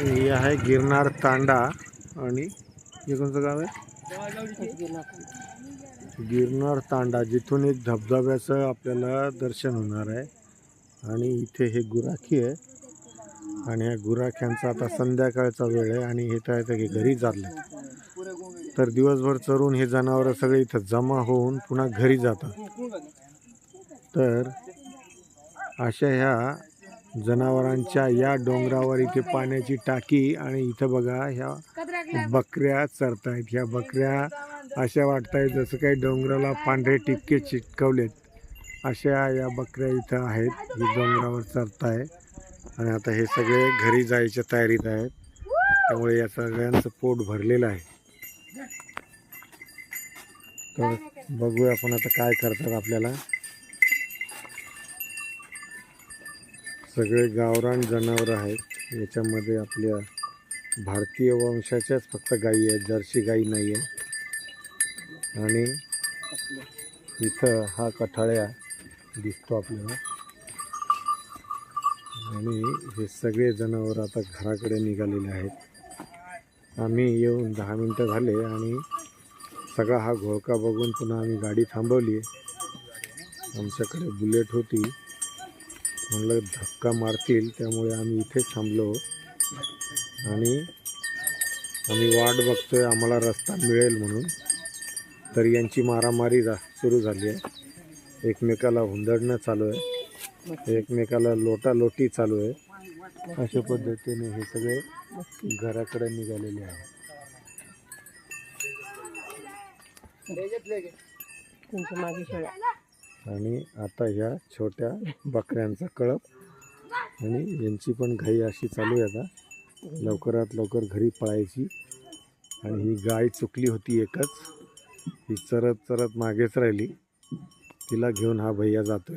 हे आहे गिरनार तांडा आणि हे कोणतं गाव आहे? गिरनार तांडा, जिथून एक धबधब्याचं आपल्याला दर्शन होणार आहे. आणि इथे हे गुराखी आहे आणि ह्या गुराख्यांचा आता संध्याकाळचा वेळ आहे आणि हे तर की घरी चालले. तर दिवसभर चरून हे जनावरं सगळे इथं जमा होऊन पुन्हा घरी जातात. तर अशा ह्या जनावरांच्या या डोंगरावर इथे पाण्याची टाकी आणि इथं बघा ह्या बकऱ्या चरतायत. ह्या बकऱ्या अशा वाटतायत जसं काही डोंगराला पांढरे टिपके चिटकवलेत अशा या बकऱ्या इथं आहेत. ही डोंगरावर चरताय आणि आता हे सगळे घरी जायच्या तयारीत आहेत. त्यामुळे या सगळ्यांचं पोट भरलेलं आहे. तर बघूया आपण आता काय करतात. आपल्याला सगळे गावरान जनावरं आहेत. याच्यामध्ये आपल्या भारतीय वंशाच्याच फक्त गायी आहेत, जर्सी गाई नाही आहे. आणि इथं हा कठाळ्या दिसतो आपल्याला. आणि हे सगळे जनावर आता घराकडे निघालेले आहेत. आम्ही येऊन 10 मिनटं झाले आणि सगळा हा घोळका बघून पुन्हा आम्ही गाडी थांबवली. आमच्याकडे बुलेट होती, म्हणलं धक्का मारतील, त्यामुळे आम्ही इथे थांबलो आणि आम्ही वाट बघतोय आम्हाला रस्ता मिळेल म्हणून. तर यांची मारामारी सुरू झाली आहे. एकमेकाला हुंदडणं चालू आहे, एकमेकाला लोटालोटी चालू आहे. अशा पद्धतीने हे सगळे घराकडे निघालेले आहेत. आणि आता ह्या छोट्या बकऱ्यांचा कळप आणि यांची पण घाई अशी चालू आहे आता लवकरात लवकर घरी पळायची. आणि ही गाय चुकली होती एकच, ही चरत चरत मागेच राहिली. तिला घेऊन हा भैया जातोय.